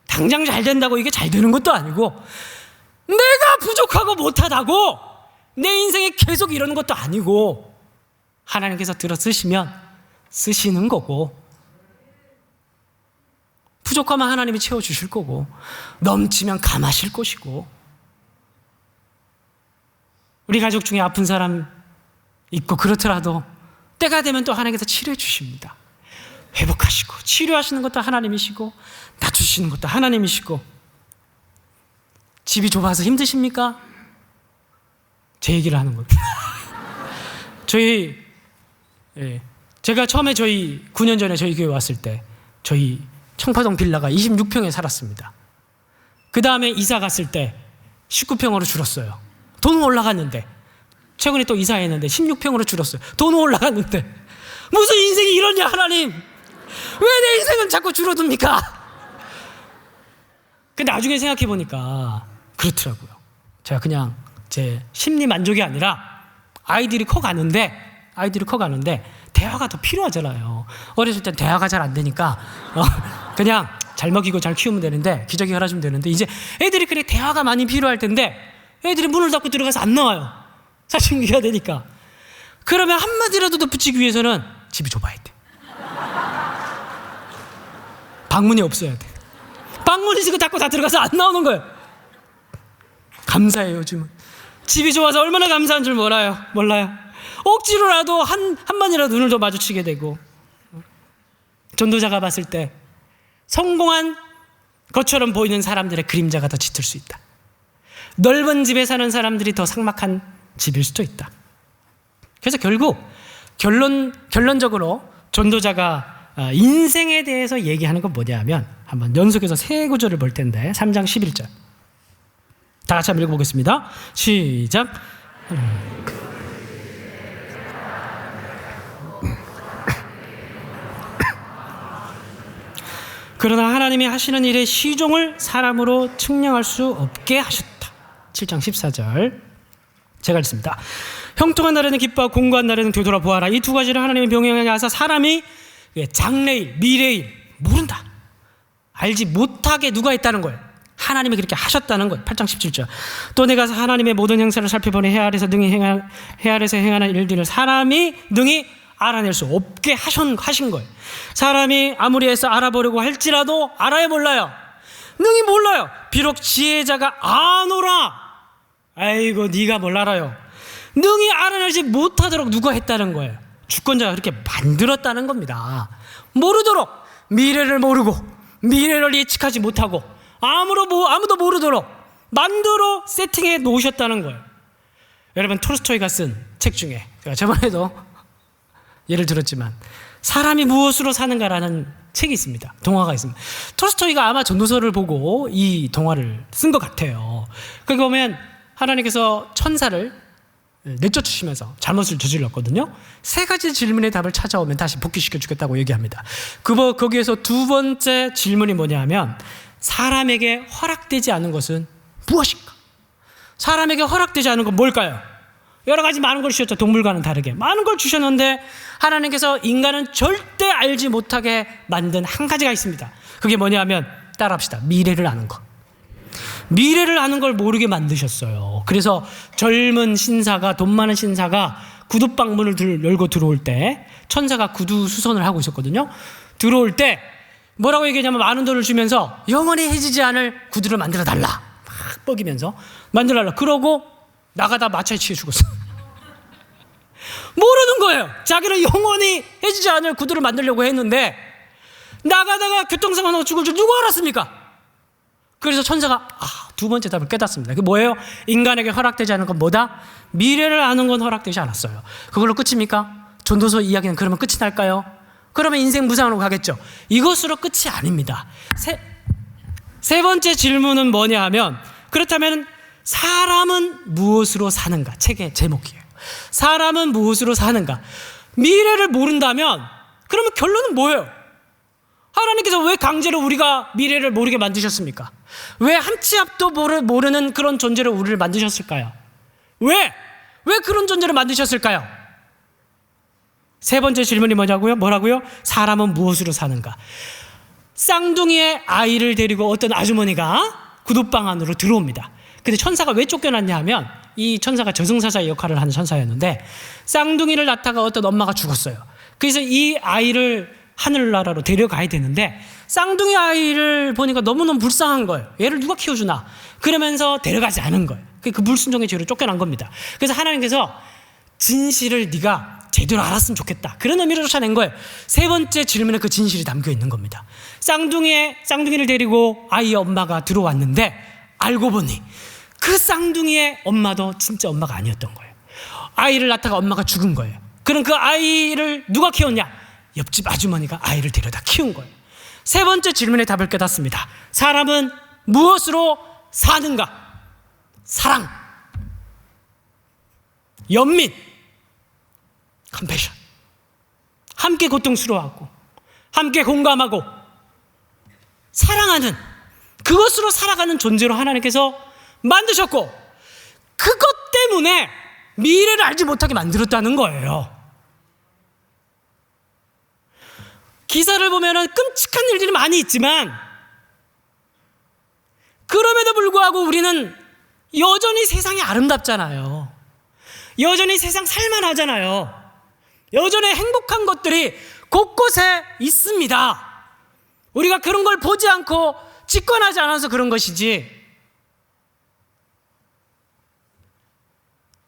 당장 잘 된다고 이게 잘 되는 것도 아니고, 내가 부족하고 못하다고 내 인생에 계속 이러는 것도 아니고, 하나님께서 들어 쓰시면 쓰시는 거고, 부족하면 하나님이 채워주실 거고, 넘치면 감하실 것이고. 우리 가족 중에 아픈 사람 있고 그렇더라도 때가 되면 또 하나님께서 치료해 주십니다. 회복하시고 치료하시는 것도 하나님이시고 낮추시는 것도 하나님이시고. 집이 좁아서 힘드십니까? 제 얘기를 하는 겁니다. 제가 처음에 9년 전에 저희 교회 왔을 때 저희 청파동 빌라가 26평에 살았습니다. 그 다음에 이사 갔을 때 19평으로 줄었어요. 돈은 올라갔는데, 최근에 또 이사했는데 16평으로 줄었어요. 돈은 올라갔는데. 무슨 인생이 이러냐 하나님, 왜 내 인생은 자꾸 줄어듭니까? 근데 나중에 생각해 보니까 그렇더라고요. 제가 그냥 제 심리 만족이 아니라 아이들이 커가는데 대화가 더 필요하잖아요. 어렸을 땐 대화가 잘 안 되니까 그냥 잘 먹이고 잘 키우면 되는데, 기저귀 갈아주면 되는데, 이제 애들이 그래 대화가 많이 필요할 텐데 애들이 문을 닫고 들어가서 안 나와요. 사춘기가 되니까. 그러면 한마디라도 더 붙이기 위해서는 집이 좁아야 돼. 방문이 없어야 돼. 방문이 지금 닫고 다 들어가서 안 나오는 거예요. 감사해요. 요즘은 집이 좋아서 얼마나 감사한 줄 몰라요. 억지로라도 한 번이라도 눈을 더 마주치게 되고, 전도자가 봤을 때 성공한 것처럼 보이는 사람들의 그림자가 더 짙을 수 있다. 넓은 집에 사는 사람들이 더 삭막한 집일 수도 있다. 그래서 결국 결론적으로 전도자가 인생에 대해서 얘기하는 건 뭐냐면, 한번 연속해서 세 구절을 볼 텐데 3장 11절 다 같이 한번 읽어보겠습니다. 시작. 그러나 하나님이 하시는 일의 시종을 사람으로 측량할 수 없게 하셨다. 7장 14절 제가 읽습니다. 형통한 날에는 기뻐하고 공고한 날에는 되돌아보아라. 이 두 가지를 하나님이 병행하게 하사 사람이 장래일, 미래일 모른다, 알지 못하게 누가 했다는 거예요? 하나님이 그렇게 하셨다는 거예요. 8장 17절 또 내가 하나님의 모든 행사를 살펴보니 해 아래에서 행하는 일들을 사람이 능히 알아낼 수 없게 하신 거예요. 사람이 아무리 해서 알아보려고 할지라도 알아야 몰라요. 능히 몰라요. 비록 지혜자가 아노라. 아이고 네가 뭘 알아요. 능히 알아내지 못하도록 누가 했다는 거예요? 주권자가 그렇게 만들었다는 겁니다. 모르도록, 미래를 모르고 미래를 예측하지 못하고 아무도 모르도록 만들어 세팅해 놓으셨다는 거예요. 여러분, 톨스토이가 쓴 책 중에 제가 저번에도 예를 들었지만 사람이 무엇으로 사는가라는 책이 있습니다. 동화가 있습니다. 톨스토이가 아마 전도서를 보고 이 동화를 쓴 것 같아요. 거기 보면 하나님께서 천사를 내쫓으시면서 잘못을 저질렀거든요. 세 가지 질문의 답을 찾아오면 다시 복귀시켜 주겠다고 얘기합니다. 거기에서 두 번째 질문이 뭐냐 하면, 사람에게 허락되지 않은 것은 무엇인가? 사람에게 허락되지 않은 건 뭘까요? 여러 가지 많은 걸 주셨죠. 동물과는 다르게 많은 걸 주셨는데 하나님께서 인간은 절대 알지 못하게 만든 한 가지가 있습니다. 그게 뭐냐 하면, 따라합시다. 미래를 아는 것. 미래를 아는 걸 모르게 만드셨어요. 그래서 젊은 신사가, 돈 많은 신사가 구두방 문을 열고 들어올 때 천사가 구두 수선을 하고 있었거든요. 들어올 때 뭐라고 얘기하냐면, 많은 돈을 주면서 영원히 해지지 않을 구두를 만들어 달라, 막 뻐기면서 만들어 달라. 그러고 나가다 마차에 치여 죽었어. 모르는 거예요. 자기는 영원히 해지지 않을 구두를 만들려고 했는데 나가다가 교통사고 나서 죽을 줄 누가 알았습니까? 그래서 천사가 두 번째 답을 깨닫습니다. 그게 뭐예요? 인간에게 허락되지 않은 건 뭐다? 미래를 아는 건 허락되지 않았어요. 그걸로 끝입니까? 전도서 이야기는 그러면 끝이 날까요? 그러면 인생 무상으로 가겠죠. 이것으로 끝이 아닙니다. 세 번째 질문은 뭐냐 하면, 그렇다면 사람은 무엇으로 사는가? 책의 제목이에요. 사람은 무엇으로 사는가? 미래를 모른다면 그러면 결론은 뭐예요? 하나님께서 왜 강제로 우리가 미래를 모르게 만드셨습니까? 왜 한 치 앞도 모르는 그런 존재로 우리를 만드셨을까요? 왜 그런 존재를 만드셨을까요? 세 번째 질문이 뭐라고요? 사람은 무엇으로 사는가? 쌍둥이의 아이를 데리고 어떤 아주머니가 구두방 안으로 들어옵니다. 근데 천사가 왜 쫓겨났냐 하면, 이 천사가 저승사자의 역할을 하는 천사였는데 쌍둥이를 낳다가 어떤 엄마가 죽었어요. 그래서 이 아이를 하늘나라로 데려가야 되는데 쌍둥이 아이를 보니까 너무너무 불쌍한 거예요. 얘를 누가 키워주나? 그러면서 데려가지 않은 거예요. 그 불순종의 죄로 쫓겨난 겁니다. 그래서 하나님께서 진실을 네가 제대로 알았으면 좋겠다, 그런 의미로 쫓아낸 거예요. 세 번째 질문에 그 진실이 담겨 있는 겁니다. 쌍둥이를 데리고 아이의 엄마가 들어왔는데 알고 보니 그 쌍둥이의 엄마도 진짜 엄마가 아니었던 거예요. 아이를 낳다가 엄마가 죽은 거예요. 그럼 그 아이를 누가 키웠냐? 옆집 아주머니가 아이를 데려다 키운 거예요. 세 번째 질문의 답을 깨닫습니다. 사람은 무엇으로 사는가? 사랑, 연민, 컴패션. 함께 고통스러워하고 함께 공감하고 사랑하는 그것으로 살아가는 존재로 하나님께서 만드셨고, 그것 때문에 미래를 알지 못하게 만들었다는 거예요. 기사를 보면은 끔찍한 일들이 많이 있지만, 그럼에도 불구하고 우리는 여전히 세상이 아름답잖아요. 여전히 세상 살만하잖아요. 여전히 행복한 것들이 곳곳에 있습니다. 우리가 그런 걸 보지 않고 직관하지 않아서 그런 것이지,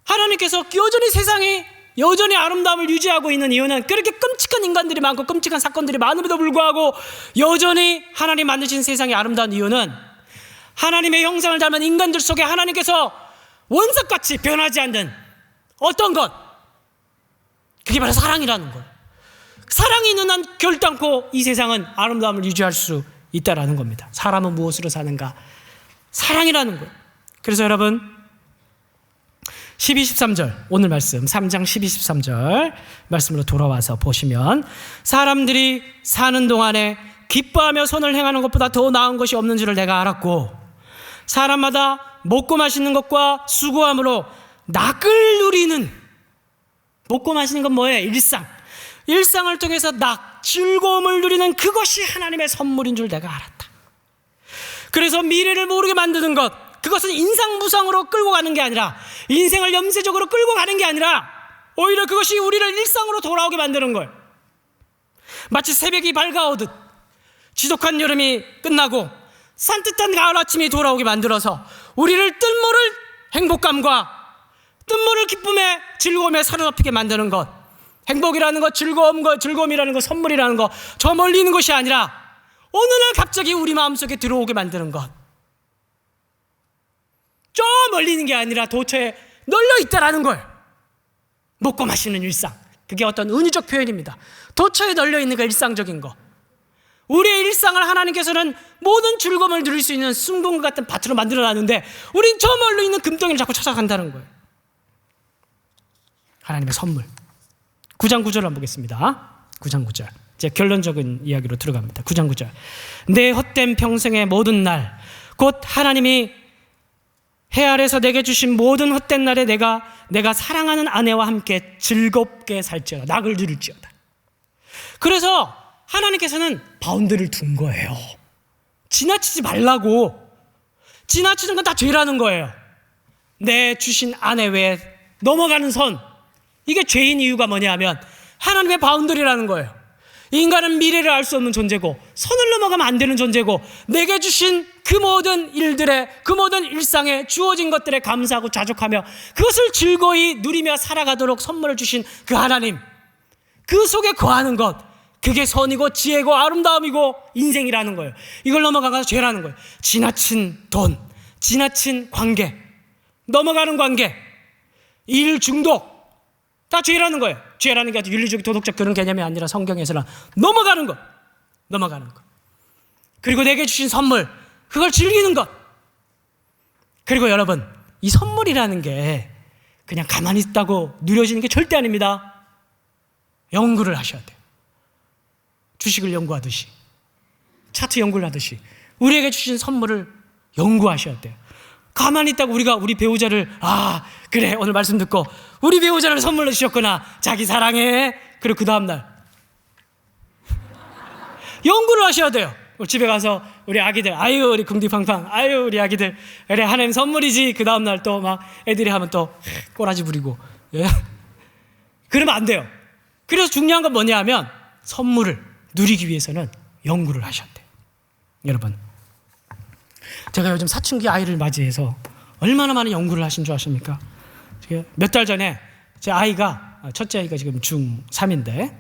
하나님께서 여전히 세상이 여전히 아름다움을 유지하고 있는 이유는, 그렇게 끔찍한 인간들이 많고 끔찍한 사건들이 많음에도 불구하고 여전히 하나님 만드신 세상이 아름다운 이유는, 하나님의 형상을 닮은 인간들 속에 하나님께서 원석같이 변하지 않는 어떤 것, 그게 바로 사랑이라는 거예요. 사랑이 있는 한 결단코 이 세상은 아름다움을 유지할 수 있다라는 겁니다. 사람은 무엇으로 사는가? 사랑이라는 거예요. 그래서 여러분, 12, 13절 오늘 말씀 3장 12, 13절 말씀으로 돌아와서 보시면, 사람들이 사는 동안에 기뻐하며 선을 행하는 것보다 더 나은 것이 없는 줄을 내가 알았고, 사람마다 먹고 마시는 것과 수고함으로 낙을 누리는, 먹고 마시는 건 뭐예요? 일상을 통해서 즐거움을 누리는 그것이 하나님의 선물인 줄 내가 알았다. 그래서 미래를 모르게 만드는 것, 그것은 인상무상으로 끌고 가는 게 아니라, 인생을 염세적으로 끌고 가는 게 아니라, 오히려 그것이 우리를 일상으로 돌아오게 만드는 거예요. 마치 새벽이 밝아오듯 지독한 여름이 끝나고 산뜻한 가을 아침이 돌아오게 만들어서 우리를 뜻모를 행복감과 뜻모를 기쁨에 즐거움에 사로잡히게 만드는 것, 행복이라는 것, 즐거움이라는 것, 선물이라는 것, 저 멀리 있는 것이 아니라 어느 날 갑자기 우리 마음속에 들어오게 만드는 것, 저 멀리 있는 게 아니라 도처에 널려 있다라는 걸. 먹고 마시는 일상, 그게 어떤 은유적 표현입니다. 도처에 널려 있는 그 일상적인 거, 우리의 일상을 하나님께서는 모든 즐거움을 누릴 수 있는 숭늉과 같은 밭으로 만들어놨는데, 우린 저 멀리 있는 금덩이를 자꾸 찾아간다는 거예요. 하나님의 선물. 9장 9절 한번 보겠습니다. 9장 9절, 이제 결론적인 이야기로 들어갑니다. 9장 9절, 내 헛된 평생의 모든 날, 곧 하나님이 해 아래서 내게 주신 모든 헛된 날에 내가 사랑하는 아내와 함께 즐겁게 살지어다, 낙을 누릴지어다. 그래서 하나님께서는 바운드를 둔 거예요. 지나치지 말라고. 지나치는 건 다 죄라는 거예요. 내 주신 아내 외에 넘어가는 선, 이게 죄인 이유가 뭐냐 하면 하나님의 바운더리라는 거예요. 인간은 미래를 알 수 없는 존재고, 선을 넘어가면 안 되는 존재고, 내게 주신 그 모든 일들에, 그 모든 일상에 주어진 것들에 감사하고 자족하며 그것을 즐거이 누리며 살아가도록 선물을 주신 그 하나님, 그 속에 거하는 것, 그게 선이고 지혜고 아름다움이고 인생이라는 거예요. 이걸 넘어가서 죄라는 거예요. 지나친 돈, 지나친 관계, 넘어가는 관계, 일 중독, 다 죄라는 거예요. 죄라는 게 아주 윤리적, 도덕적 그런 개념이 아니라 성경에서는 넘어가는 것. 그리고 내게 주신 선물, 그걸 즐기는 것. 그리고 여러분, 이 선물이라는 게 그냥 가만히 있다고 누려지는 게 절대 아닙니다. 연구를 하셔야 돼요. 주식을 연구하듯이, 차트 연구를 하듯이 우리에게 주신 선물을 연구하셔야 돼요. 가만히 있다고 우리 배우자를, 그래, 오늘 말씀 듣고 우리 배우자를 선물로 주셨구나, 자기 사랑해. 그리고 그 다음날 연구를 하셔야 돼요. 집에 가서 우리 아기들, 아유 우리 궁디팡팡, 아유 우리 아기들, 그래 하나님 선물이지. 그 다음날 또 막 애들이 하면 또 꼬라지 부리고, 예? 그러면 안 돼요. 그래서 중요한 건 뭐냐 하면, 선물을 누리기 위해서는 연구를 하셔야 돼요. 여러분, 제가 요즘 사춘기 아이를 맞이해서 얼마나 많은 연구를 하신 줄 아십니까? 몇 달 전에 제 아이가, 첫째 아이가 지금 중3인데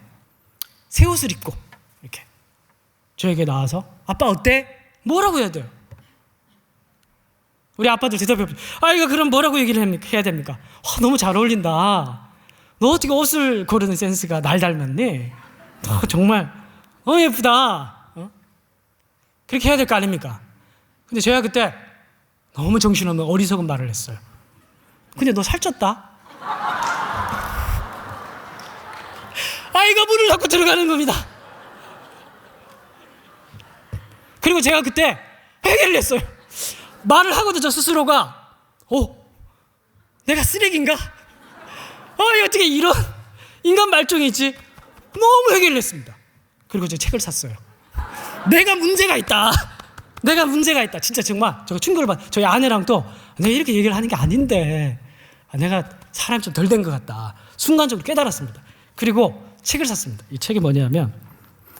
새 옷을 입고 이렇게 저에게 나와서, 아빠 어때? 뭐라고 해야 돼요? 우리 아빠들 대답이 없어요. 아이가 그럼 뭐라고 얘기를 해야 됩니까? 너무 잘 어울린다. 너 어떻게 옷을 고르는 센스가 날 닮았니? 정말 예쁘다. 그렇게 해야 될 거 아닙니까? 근데 제가 그때 너무 정신없는 어리석은 말을 했어요. 근데 너 살쪘다? 아이가 문을 닫고 들어가는 겁니다. 그리고 제가 그때 회개를 했어요. 말을 하거든요. 스스로가 내가 쓰레기인가? 어떻게 이런 인간 말종이 있지? 너무 회개를 했습니다. 그리고 제 책을 샀어요. 내가 문제가 있다. 내가 문제가 있다. 진짜 정말 제가 충격을 받. 저희 아내랑 또 내가 이렇게 얘기를 하는 게 아닌데 내가 사람이 좀 덜 된 것 같다. 순간적으로 깨달았습니다. 그리고 책을 샀습니다. 이 책이 뭐냐면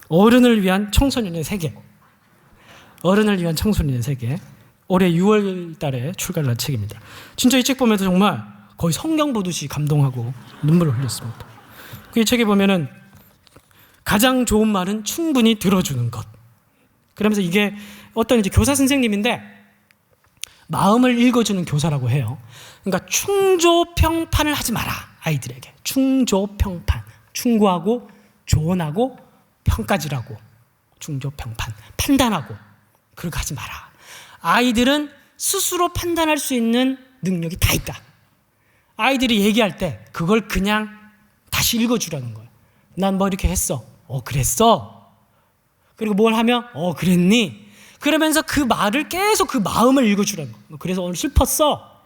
어른을 위한 청소년의 세계. 어른을 위한 청소년의 세계. 올해 6월 달에 출간을 한 책입니다. 진짜 이 책 보면서 정말 거의 성경 보듯이 감동하고 눈물을 흘렸습니다. 이 책에 보면은 가장 좋은 말은 충분히 들어주는 것. 그러면서 이게 어떤 이제 교사 선생님인데 마음을 읽어주는 교사라고 해요. 그러니까 충조평판을 하지 마라. 아이들에게. 충조평판. 충고하고 조언하고 평가질하고 충조평판. 판단하고 그렇게 하지 마라. 아이들은 스스로 판단할 수 있는 능력이 다 있다. 아이들이 얘기할 때 그걸 그냥 다시 읽어주라는 거예요. 난 뭐 이렇게 했어. 그랬어. 그리고 뭘 하면 그랬니? 그러면서 그 말을 계속 그 마음을 읽어주라는 거예요. 그래서 오늘 슬펐어.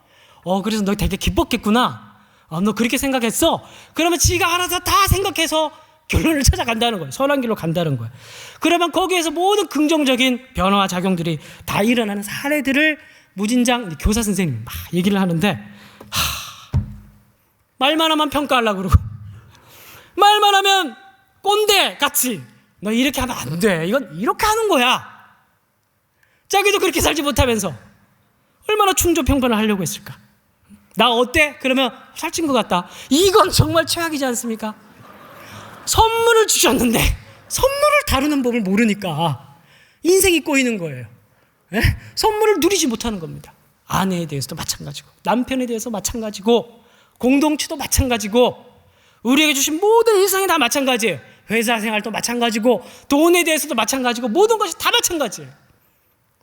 그래서 너 되게 기뻤겠구나. 너 그렇게 생각했어. 그러면 지가 알아서 다 생각해서 결론을 찾아간다는 거예요. 선한 길로 간다는 거예요. 그러면 거기에서 모든 긍정적인 변화와 작용들이 다 일어나는 사례들을 무진장 교사 선생님이 막 얘기를 하는데 말만 하면 평가하려고 그러고 말만 하면 꼰대 같이 너 이렇게 하면 안 돼. 이건 이렇게 하는 거야. 자기도 그렇게 살지 못하면서 얼마나 충조평판을 하려고 했을까. 나 어때? 그러면 살찐 것 같다. 이건 정말 최악이지 않습니까? 선물을 주셨는데 선물을 다루는 법을 모르니까 인생이 꼬이는 거예요. 선물을 누리지 못하는 겁니다. 아내에 대해서도 마찬가지고 남편에 대해서 마찬가지고 공동체도 마찬가지고 우리에게 주신 모든 일상이 다 마찬가지예요. 회사 생활도 마찬가지고 돈에 대해서도 마찬가지고 모든 것이 다 마찬가지예요.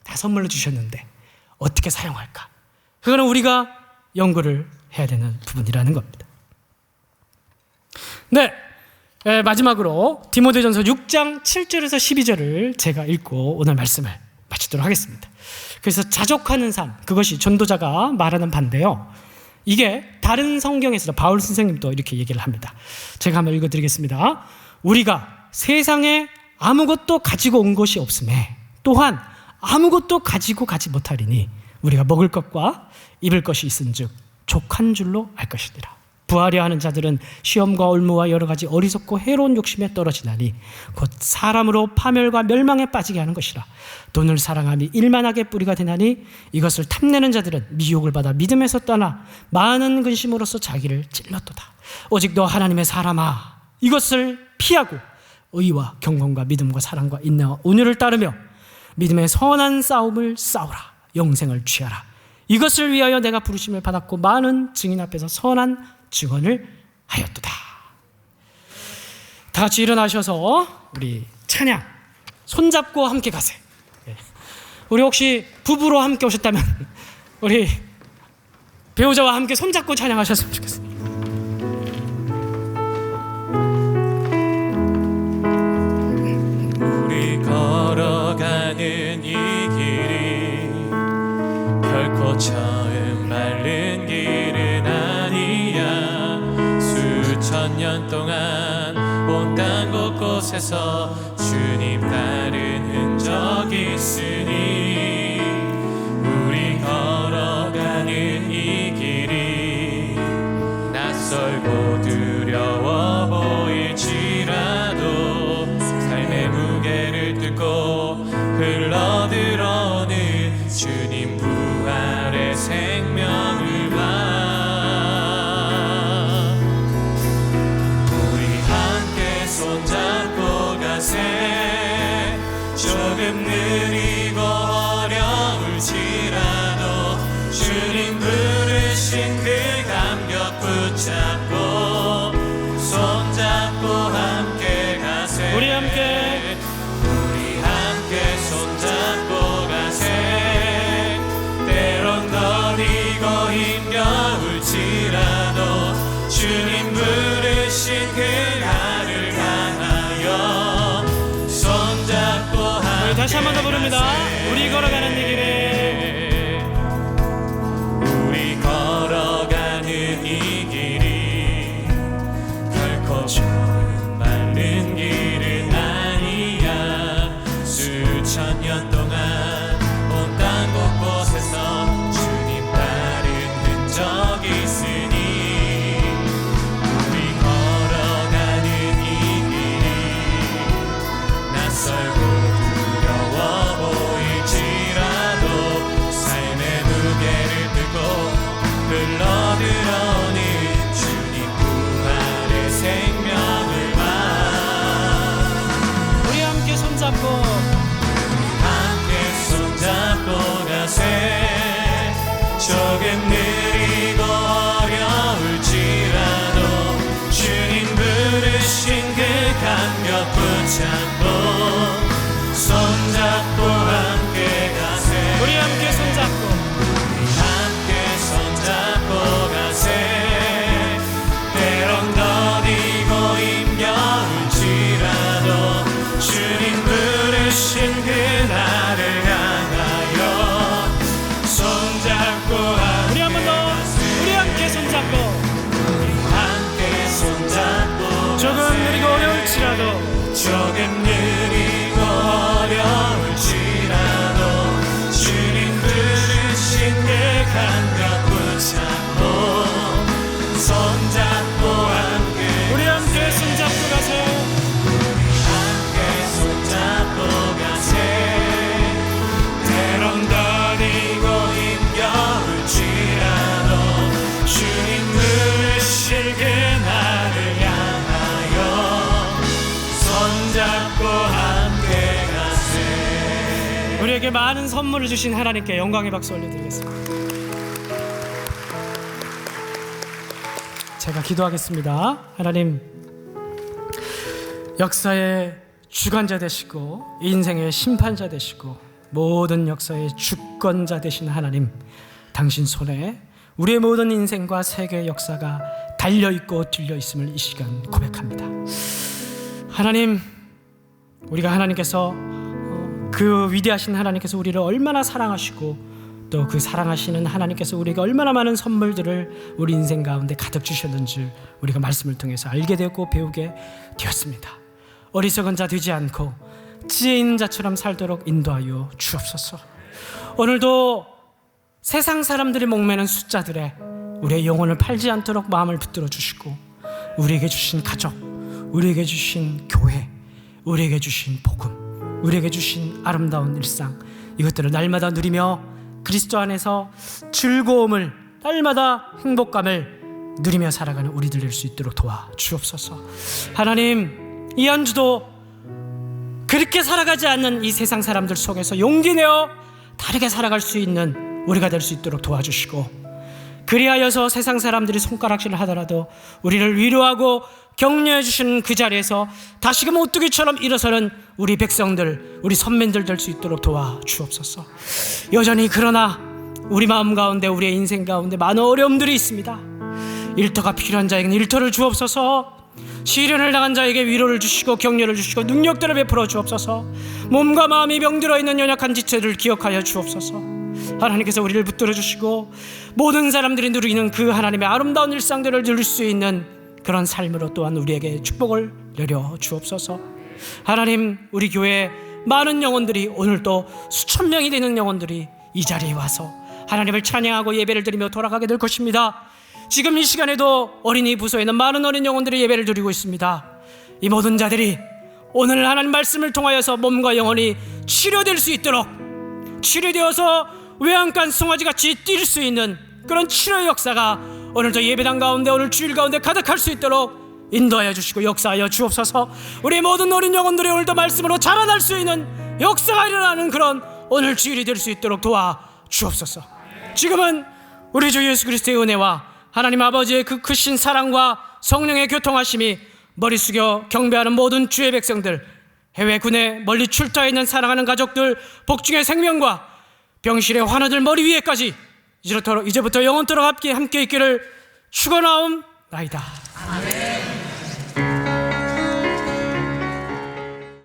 다 선물로 주셨는데 어떻게 사용할까? 그거는 우리가 연구를 해야 되는 부분이라는 겁니다. 네, 마지막으로 디모데전서 6장 7절에서 12절을 제가 읽고 오늘 말씀을 마치도록 하겠습니다. 그래서 자족하는 삶, 그것이 전도자가 말하는 바인데요. 이게 다른 성경에서도 바울 선생님도 이렇게 얘기를 합니다. 제가 한번 읽어드리겠습니다. 우리가 세상에 아무것도 가지고 온 것이 없음에 또한 아무것도 가지고 가지 못하리니 우리가 먹을 것과 입을 것이 있은즉 족한 줄로 알 것이니라. 부하려 하는 자들은 시험과 올무와 여러 가지 어리석고 해로운 욕심에 떨어지나니 곧 사람으로 파멸과 멸망에 빠지게 하는 것이라. 돈을 사랑함이 일만하게 뿌리가 되나니 이것을 탐내는 자들은 미혹을 받아 믿음에서 떠나 많은 근심으로써 자기를 찔렀도다. 오직 너 하나님의 사람아, 이것을 피하고 의와 경건과 믿음과 사랑과 인내와 온유를 따르며 믿음의 선한 싸움을 싸우라. 영생을 취하라. 이것을 위하여 내가 부르심을 받았고 많은 증인 앞에서 선한 증언을 하였도다. 다 같이 일어나셔서 우리 찬양 손잡고 함께 가세요. 우리 혹시 부부로 함께 오셨다면 우리 배우자와 함께 손잡고 찬양하셨으면 좋겠습니다. 우리 걸어가는 이 길이 결코 처음 마른 길은 아니야. 수천 년 동안 온 땅 곳곳에서 주님 따른 흔적이 있으니 우리 걸어가는 이 길이 낯설고 두려워 보일지라도 삶의 무게를 뚫고 흘러들어오는 주님 부활의 생명을 봐. 우리 함께 손잡고 가세. 조금 느리고 다시 한 번 더 부릅니다. 우리 걸어가는 이 길에, 우리 걸어가는 이 길이 결코 마른 길은 아니야. 수천 년 동안 온 땅 곳곳에서 주님 따른 흔적이 있으니 우리 걸어가는 이 길이 낯설고 두려워 보일지라도 삶의 무게를 들고 흘러들어오는 주님 부활의 생명을 봐. 우리 함께 손잡고, 함께 손잡고 가세. 조금 느리고 어려울지라도 주님 부르신 그 감격 붙잡고 손잡고 함께 가세. 우리 함께 손잡고, 함께 손잡고 가세. 때론 더디고 힘겨울지라도 주님 부르신 그날을 향하여 손잡고 우리 함께 한 번 더, 우리 함께 손잡고, 함께 손잡고 조금 가세. 느리고 어려울지라도 조금 느리고 어려울지라도 주님 부르신 그 감격 붙잡고 손잡고 함께 우리 함께 손잡고 가세. 함께 손잡고 가세. 때론 더디고 힘겨울지라도 주님 부르신 그날을 향하여 손잡고 함께 가세. 우리에게 많은 선물을 주신 하나님께 영광의 박수 올려드리겠습니다. 제가 기도하겠습니다. 하나님, 역사의 주관자 되시고 인생의 심판자 되시고 모든 역사의 주권자 되신 하나님, 당신 손에 우리의 모든 인생과 세계의 역사가 달려있고 들려있음을 이 시간 고백합니다. 하나님, 우리가 하나님께서 그 위대하신 하나님께서 우리를 얼마나 사랑하시고 또 그 사랑하시는 하나님께서 우리가 얼마나 많은 선물들을 우리 인생 가운데 가득 주셨는지 우리가 말씀을 통해서 알게 되었고 배우게 되었습니다. 어리석은 자 되지 않고 지혜 있는 자처럼 살도록 인도하여 주옵소서. 오늘도 세상 사람들이 목매는 숫자들에 우리의 영혼을 팔지 않도록 마음을 붙들어 주시고 우리에게 주신 가족, 우리에게 주신 교회, 우리에게 주신 복음, 우리에게 주신 아름다운 일상, 이것들을 날마다 누리며 그리스도 안에서 즐거움을, 날마다 행복감을 누리며 살아가는 우리들 될 수 있도록 도와 주옵소서. 하나님, 이 한 주도 그렇게 살아가지 않는 이 세상 사람들 속에서 용기 내어 다르게 살아갈 수 있는 우리가 될 수 있도록 도와주시고, 그리하여서 세상 사람들이 손가락질을 하더라도 우리를 위로하고 격려해 주시는 그 자리에서 다시금 오뚜기처럼 일어서는 우리 백성들, 우리 선민들 될 수 있도록 도와주옵소서. 여전히 그러나 우리 마음 가운데, 우리의 인생 가운데 많은 어려움들이 있습니다. 일터가 필요한 자에게는 일터를 주옵소서. 시련을 당한 자에게 위로를 주시고 격려를 주시고 능력들을 베풀어 주옵소서. 몸과 마음이 병들어 있는 연약한 지체를 기억하여 주옵소서. 하나님께서 우리를 붙들어 주시고 모든 사람들이 누리는 그 하나님의 아름다운 일상들을 누릴 수 있는 그런 삶으로 또한 우리에게 축복을 내려 주옵소서. 하나님, 우리 교회에 많은 영혼들이, 오늘도 수천 명이 되는 영혼들이 이 자리에 와서 하나님을 찬양하고 예배를 드리며 돌아가게 될 것입니다. 지금 이 시간에도 어린이 부서에는 많은 어린 영혼들이 예배를 드리고 있습니다. 이 모든 자들이 오늘 하나님 말씀을 통하여서 몸과 영혼이 치료될 수 있도록, 치료되어서 외양간 송아지같이 뛸 수 있는 그런 치료의 역사가 오늘도 예배당 가운데, 오늘 주일 가운데 가득할 수 있도록 인도하여 주시고 역사하여 주옵소서. 우리 모든 어린 영혼들이 오늘도 말씀으로 자라날 수 있는 역사가 일어나는 그런 오늘 주일이 될 수 있도록 도와 주옵소서. 지금은 우리 주 예수 그리스도의 은혜와 하나님 아버지의 그 크신 사랑과 성령의 교통하심이 머리 숙여 경배하는 모든 주의 백성들, 해외 군에 멀리 출타해 있는 사랑하는 가족들, 복중의 생명과 병실의 환우들 머리 위에까지 이제부터 영원토록 함께 있기를 축원하옵나이다. 아멘.